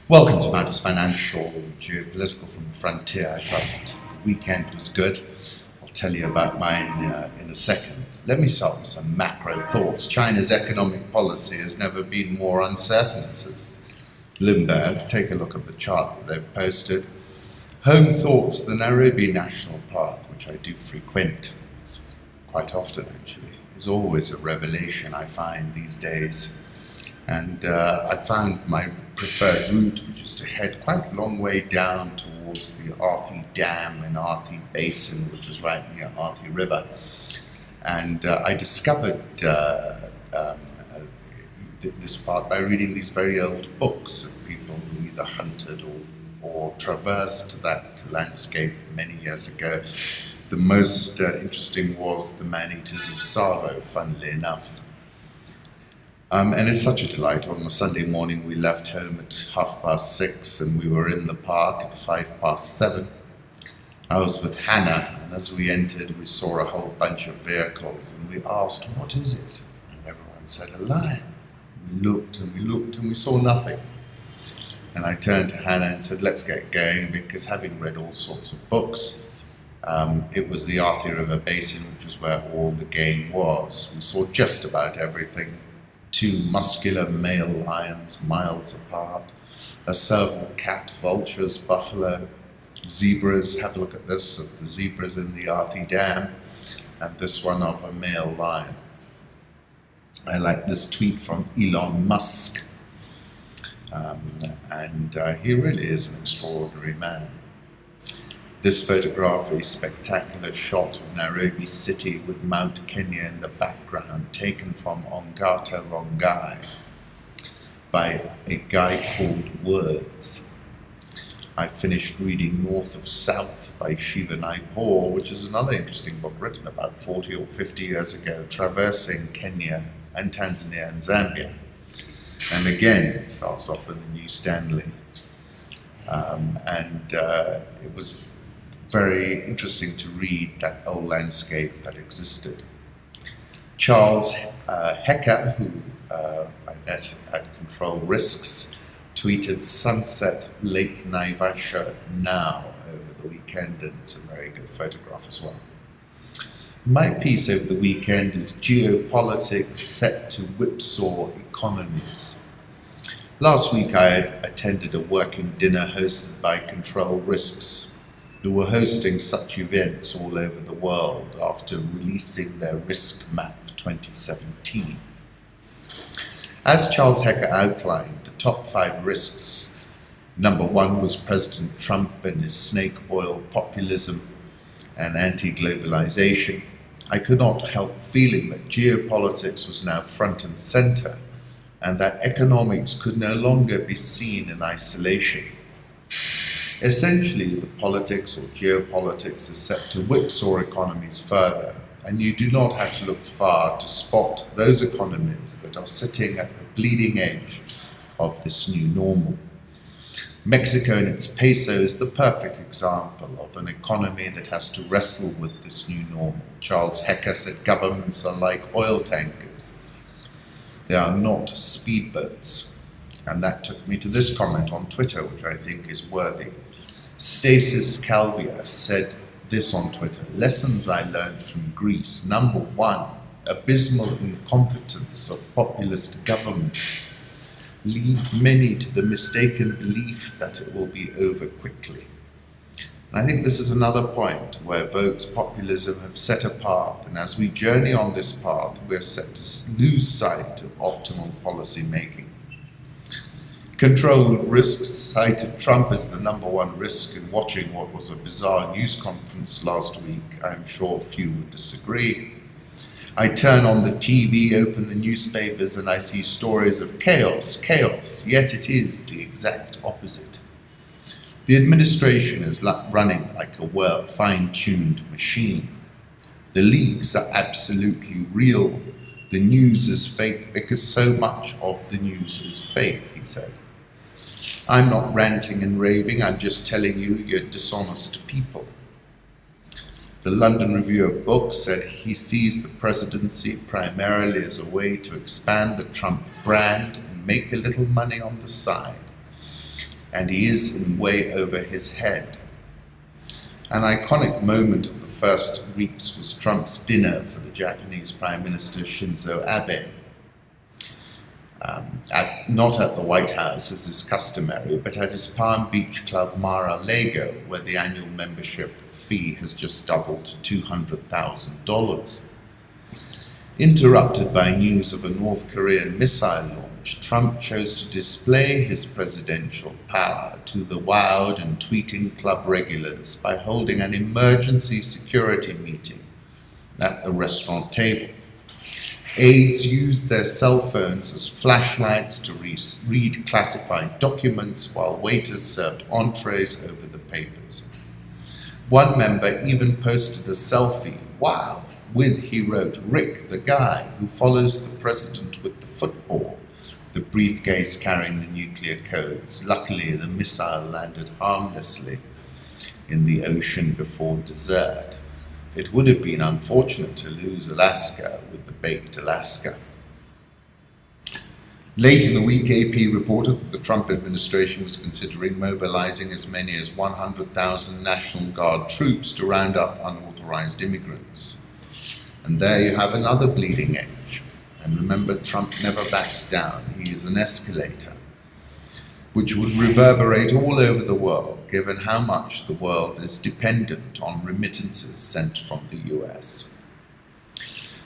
Welcome to Matters Financial Geopolitical from the Frontier. I trust the weekend was good. I'll tell you about mine in a second. Let me start with some macro thoughts. China's economic policy has never been more uncertain, says Bloomberg. Take a look at the chart that they've posted. Home thoughts, the Nairobi National Park, which I do frequent quite often actually, is always a revelation I find these days. And I found my preferred route, which is to head quite a long way down towards the Arthi Dam and Arthi Basin, which is right near Arthi River. And I discovered this part by reading these very old books of people who either hunted or traversed that landscape many years ago. The most interesting was The Man-Eaters of Tsavo, funnily enough. And it's such a delight. On the Sunday morning, we left home at 6:30 and we were in the park at 7:05. I was with Hannah, and as we entered, we saw a whole bunch of vehicles, and we asked, "What is it?" And everyone said, "A lion." We looked and we looked and we saw nothing. And I turned to Hannah and said, "Let's get going," because having read all sorts of books, it was the Arthi River Basin, which is where all the game was. We saw just about everything. 2 muscular male lions miles apart, a serval cat, vultures, buffalo, zebras. Have a look at this, at the zebras in the Arthi Dam, and this one of a male lion. I like this tweet from Elon Musk, and he really is an extraordinary man. This photograph, a spectacular shot of Nairobi city with Mount Kenya in the background, taken from Ongata Rongai by a guy called Words. I finished reading North of South by Shiva Naipur, which is another interesting book written about 40 or 50 years ago, traversing Kenya and Tanzania and Zambia. And again, it starts off with a new Stanley. It was very interesting to read that old landscape that existed. Charles Hecker, who I met at Control Risks, tweeted "Sunset Lake Naivasha now" over the weekend, and it's a very good photograph as well. My piece over the weekend is Geopolitics set to whipsaw economies. Last week I attended a working dinner hosted by Control Risks, who were hosting such events all over the world after releasing their Risk Map 2017. As Charles Hecker outlined, the top 5 risks. Number 1 was President Trump and his snake oil populism and anti-globalization. I could not help feeling that geopolitics was now front and center, and that economics could no longer be seen in isolation. Essentially, the politics or geopolitics is set to whipsaw economies further, and you do not have to look far to spot those economies that are sitting at the bleeding edge of this new normal. Mexico and its peso is the perfect example of an economy that has to wrestle with this new normal. Charles Hecker said governments are like oil tankers. They are not speedboats. And that took me to this comment on Twitter, which I think is worthy. Stasis Calvia said this on Twitter: "Lessons I learned from Greece. Number 1, abysmal incompetence of populist government leads many to the mistaken belief that it will be over quickly." And I think this is another point where Vogue's populism have set a path, and as we journey on this path, we're set to lose sight of optimal policy making. Control Risks cited Trump as the number 1 risk in watching what was a bizarre news conference last week. I'm sure few would disagree. I turn on the TV, open the newspapers, and I see stories of chaos, yet it is the exact opposite. The administration is running like a well fine-tuned machine. The leaks are absolutely real. The news is fake because so much of the news is fake, he said. I'm not ranting and raving, I'm just telling you you're dishonest people. The London Review of Books said he sees the presidency primarily as a way to expand the Trump brand and make a little money on the side. and he is in way over his head. An iconic moment of the first weeks was Trump's dinner for the Japanese Prime Minister Shinzo Abe. Not at the White House, as is customary, but at his Palm Beach club Mar-a-Lago, where the annual membership fee has just doubled to $200,000. Interrupted by news of a North Korean missile launch, Trump chose to display his presidential power to the wowed and tweeting club regulars by holding an emergency security meeting at the restaurant table. Aides used their cell phones as flashlights to read classified documents while waiters served entrees over the papers. One member even posted a selfie, wow, with, he wrote, Rick, the guy who follows the president with the football, the briefcase carrying the nuclear codes. Luckily, the missile landed harmlessly in the ocean before dessert. It would have been unfortunate to lose Alaska with the baked Alaska. Late in the week, AP reported that the Trump administration was considering mobilizing as many as 100,000 National Guard troops to round up unauthorized immigrants. And there you have another bleeding edge. And remember, Trump never backs down. He is an escalator, which would reverberate all over the world, given how much the world is dependent on remittances sent from the US.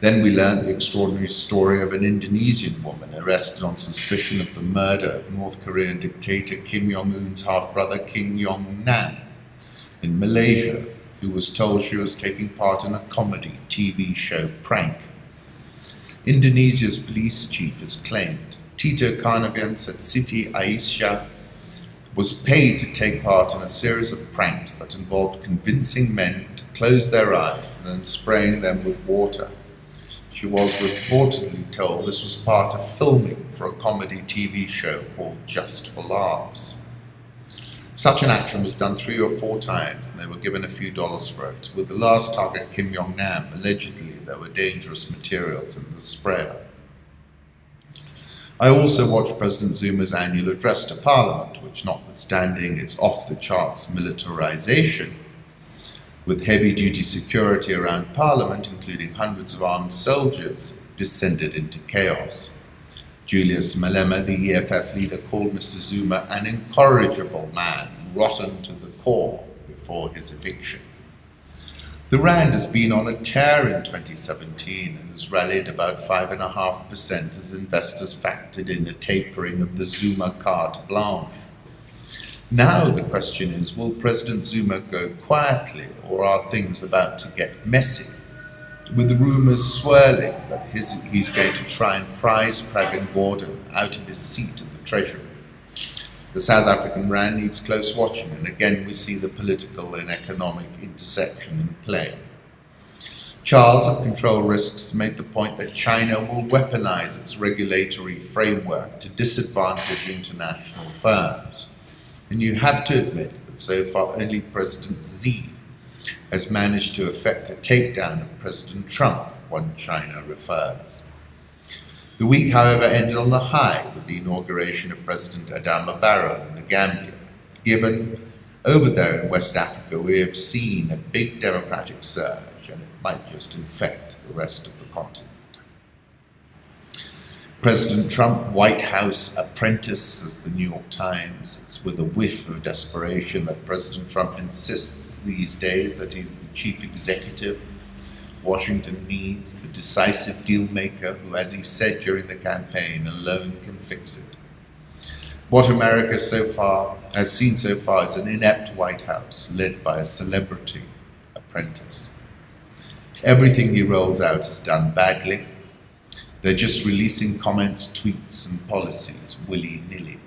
Then we learned the extraordinary story of an Indonesian woman arrested on suspicion of the murder of North Korean dictator Kim Jong-un's half-brother Kim Jong-nam in Malaysia, who was told she was taking part in a comedy TV show prank. Indonesia's police chief has claimed Tito Karnavian said Siti Aisyah was paid to take part in a series of pranks that involved convincing men to close their eyes and then spraying them with water. She was reportedly told this was part of filming for a comedy TV show called Just for Laughs. Such an action was done 3 or 4 times, and they were given a few dollars for it. With the last target, Kim Jong-nam, allegedly there were dangerous materials in the sprayer. I also watched President Zuma's annual address to Parliament, which, notwithstanding its off-the-charts militarization, with heavy-duty security around Parliament, including hundreds of armed soldiers, descended into chaos. Julius Malema, the EFF leader, called Mr. Zuma an incorrigible man, rotten to the core, before his eviction. The rand has been on a tear in 2017 and has rallied about 5.5% as investors factored in a tapering of the Zuma carte blanche. Now the question is, will President Zuma go quietly, or are things about to get messy? With the rumours swirling that he's going to try and prize Pravin Gordhan out of his seat at the Treasury. The South African rand needs close watching, and again we see the political and economic intersection in play. Charles of Control Risks made the point that China will weaponize its regulatory framework to disadvantage international firms. And you have to admit that so far only President Xi has managed to effect a takedown of President Trump when China refers. The week, however, ended on a high with the inauguration of President Adama Barrow in the Gambia. Given over there in West Africa, we have seen a big democratic surge, and it might just infect the rest of the continent. President Trump, White House apprentice, says the New York Times. It's with a whiff of desperation that President Trump insists these days that he's the chief executive Washington needs, the decisive deal maker who, as he said during the campaign, alone can fix it. What America has seen so far is an inept White House led by a celebrity apprentice. Everything he rolls out is done badly. They're just releasing comments, tweets, and policies willy-nilly.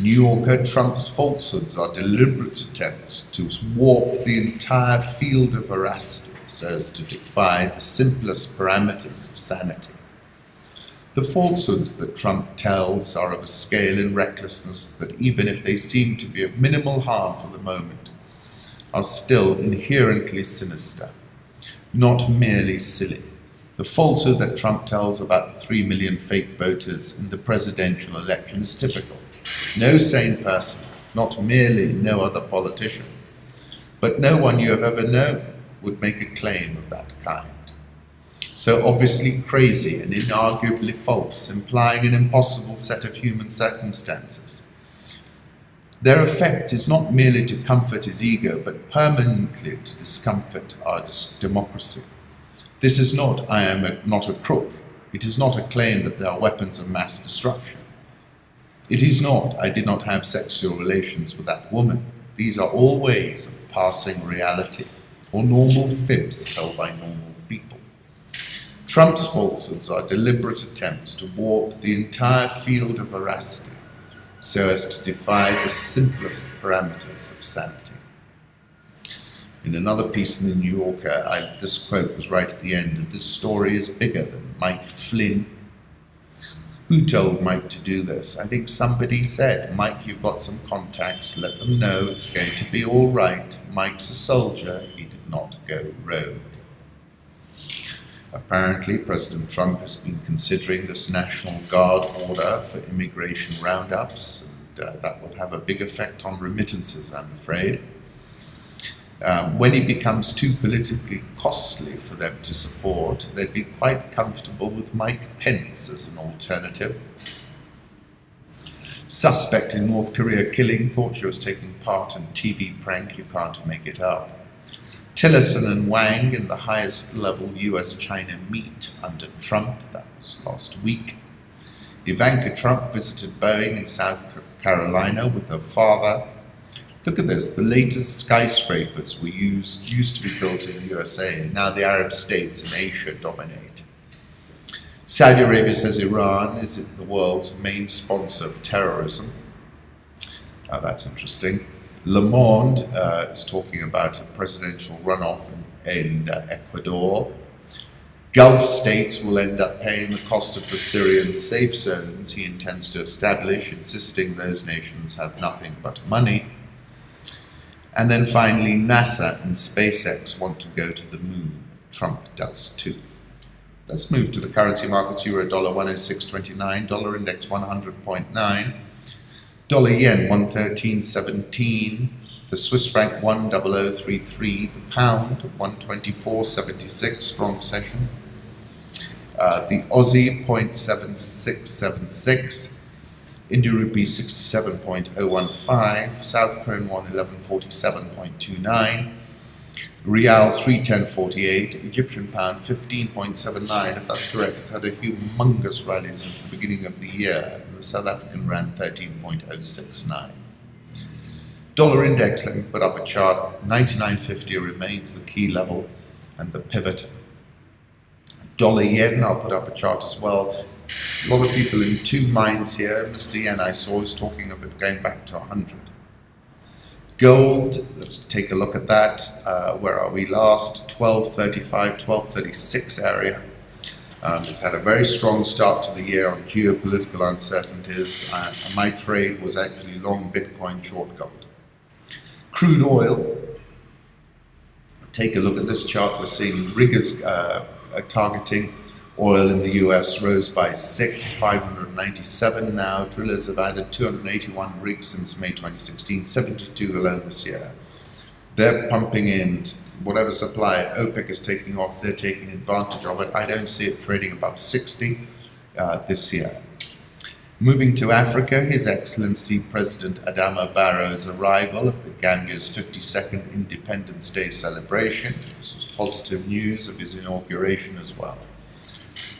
New Yorker, Trump's falsehoods are deliberate attempts to warp the entire field of veracity so as to defy the simplest parameters of sanity. The falsehoods that Trump tells are of a scale and recklessness that, even if they seem to be of minimal harm for the moment, are still inherently sinister, not merely silly. The falsehood that Trump tells about the 3 million fake voters in the presidential election is typical. No sane person, not merely no other politician, but no one you have ever known would make a claim of that kind. So obviously crazy and inarguably false, implying an impossible set of human circumstances. Their effect is not merely to comfort his ego, but permanently to discomfort our democracy. This is not, I am not a crook. It is not a claim that there are weapons of mass destruction. It is not, I did not have sexual relations with that woman. These are all ways of passing reality, or normal fibs held by normal people. Trump's falsehoods are deliberate attempts to warp the entire field of veracity so as to defy the simplest parameters of sanity. In another piece in the New Yorker, this quote was right at the end, and this story is bigger than Mike Flynn. Who told Mike to do this? I think somebody said, Mike, you've got some contacts, let them know it's going to be all right. Mike's a soldier, he did not go rogue. Apparently, President Trump has been considering this National Guard order for immigration roundups, and that will have a big effect on remittances, I'm afraid. When he becomes too politically costly for them to support, they'd be quite comfortable with Mike Pence as an alternative. Suspect in North Korea killing thought she was taking part in TV prank, you can't make it up. Tillerson and Wang in the highest level US-China meet under Trump, that was last week. Ivanka Trump visited Boeing in South Carolina with her father. Look at this, the latest skyscrapers were used to be built in the USA. Now the Arab states and Asia dominate. Saudi Arabia says Iran is the world's main sponsor of terrorism. That's interesting. Le Monde is talking about a presidential runoff in Equator. Gulf states will end up paying the cost of the Syrian safe zones he intends to establish, insisting those nations have nothing but money. And then finally, NASA and SpaceX want to go to the moon. Trump does too. Let's move to the currency markets. Euro dollar 106.29, dollar index 100.9. Dollar yen 113.17, the Swiss franc 10033, the pound 124.76, strong session. The Aussie 0.7676, Indian rupee 67.015, South Korean won 1147.29, Rial 310.48, Egyptian pound 15.79. If that's correct, it's had a humongous rally since the beginning of the year. And the South African rand 13.069. Dollar index, let me put up a chart. 99.50 remains the key level and the pivot. Dollar yen, I'll put up a chart as well. A lot of people in two minds here. Mr. Yen, I saw, is talking of it going back to 100. Gold, let's take a look at that. Where are we last? 1235, 1236 area. It's had a very strong start to the year on geopolitical uncertainties. My trade was actually long Bitcoin, short gold. Crude oil, take a look at this chart. We're seeing riggers targeting oil in the US rose by 597 now. Drillers have added 281 rigs since May 2016, 72 alone this year. They're pumping in whatever supply OPEC is taking off, they're taking advantage of it. I don't see it trading above 60 this year. Moving to Africa, His Excellency President Adama Barrow's arrival at the Gambia's 52nd Independence Day celebration. This was positive news of his inauguration as well.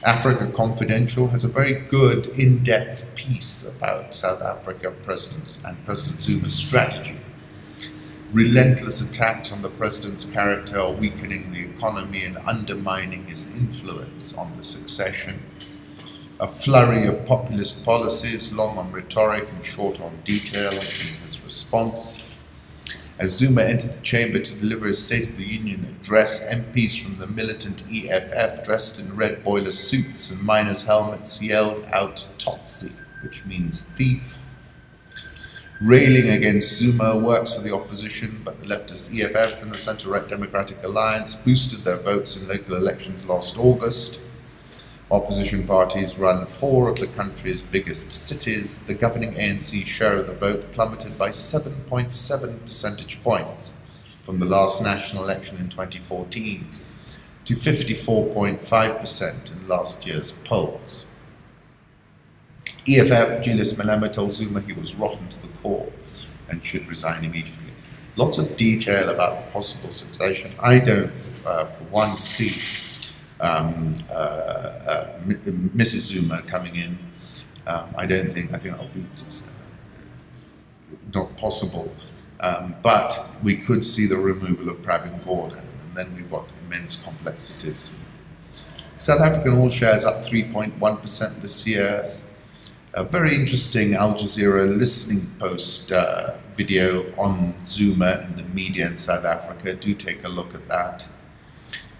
Africa Confidential has a very good in-depth piece about South Africa and President Zuma's strategy. Relentless attacks on the president's character are weakening the economy and undermining his influence on the succession. A flurry of populist policies, long on rhetoric and short on detail, in his response. As Zuma entered the chamber to deliver his State of the Union address, MPs from the militant EFF, dressed in red boiler suits and miners' helmets, yelled out Tutsi, which means thief. Railing against Zuma works for the opposition, but the leftist EFF and the centre-right Democratic Alliance boosted their votes in local elections last August. Opposition parties run 4 of the country's biggest cities. The governing ANC share of the vote plummeted by 7.7 percentage points from the last national election in 2014 to 54.5% in last year's polls. EFF Julius Malema told Zuma he was rotten to the core and should resign immediately. Lots of detail about the possible succession. I don't, for one, see Mrs. Zuma coming in. I think that'll be not possible. But we could see the removal of Pravin Gordhan, and then we've got immense complexities. South African all shares up 3.1% this year. A very interesting Al Jazeera listening post video on Zuma and the media in South Africa. Do take a look at that.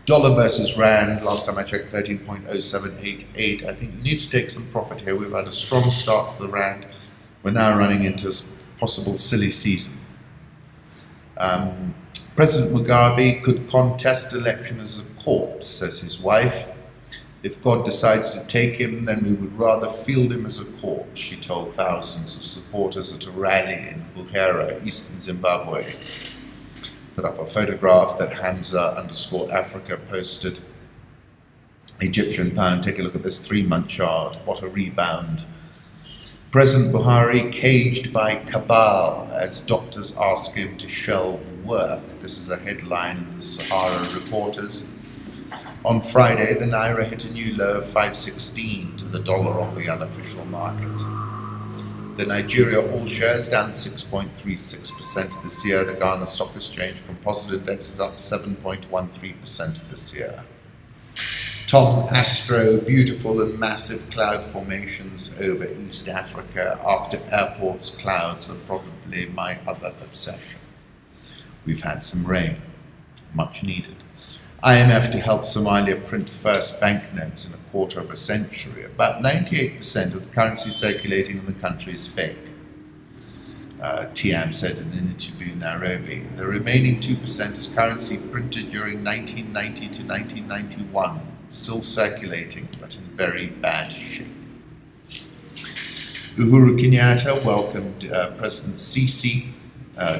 Dollar versus Rand, last time I checked, 13.0788. I think you need to take some profit here. We've had a strong start to the Rand. We're now running into a possible silly season. President Mugabe could contest election as a corpse, says his wife. If God decides to take him, then we would rather field him as a corpse, she told thousands of supporters at a rally in Buhera, eastern Zimbabwe. Put up a photograph that Hamza_Africa posted. Egyptian pound, take a look at this 3-month chart. What a rebound. President Buhari caged by cabal as doctors ask him to shelve work. This is a headline in the Sahara Reporters. On Friday, the Naira hit a new low of 5.16 to the dollar on the unofficial market. The Nigeria all shares down 6.36% this year. The Ghana Stock Exchange Composite Index is up 7.13% this year. Tom Astro, beautiful and massive cloud formations over East Africa. After airports, clouds are probably my other obsession. We've had some rain, much needed. IMF to help Somalia print first banknotes in a quarter of a century. About 98% of the currency circulating in the country is fake. TM said in an interview in Nairobi. The remaining 2% is currency printed during 1990 to 1991, still circulating but in very bad shape. Uhuru Kenyatta welcomed President Sisi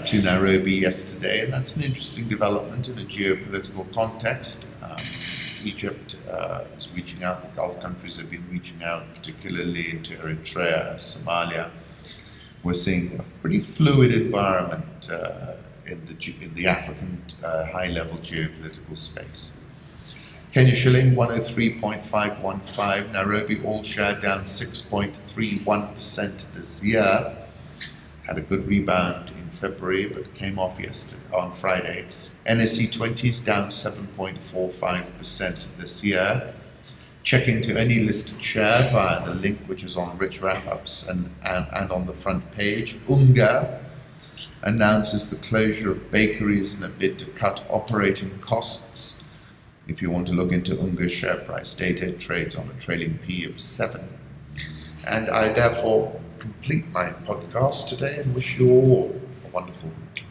to Nairobi yesterday, and that's an interesting development in a geopolitical context. Egypt is reaching out, the Gulf countries have been reaching out, particularly into Eritrea, Somalia. We're seeing a pretty fluid environment in the African high-level geopolitical space. Kenya shilling 103.515, Nairobi all share down 6.31% this year. Had a good rebound in February, but came off on Friday. NSE 20s down 7.45% this year. Check into any listed share via the link which is on Rich Wrap-Ups and on the front page. Unga announces the closure of bakeries in a bid to cut operating costs. If you want to look into Unga's share price data, it trades on a trailing P of 7. And I therefore complete my podcast today and wish you all a wonderful week.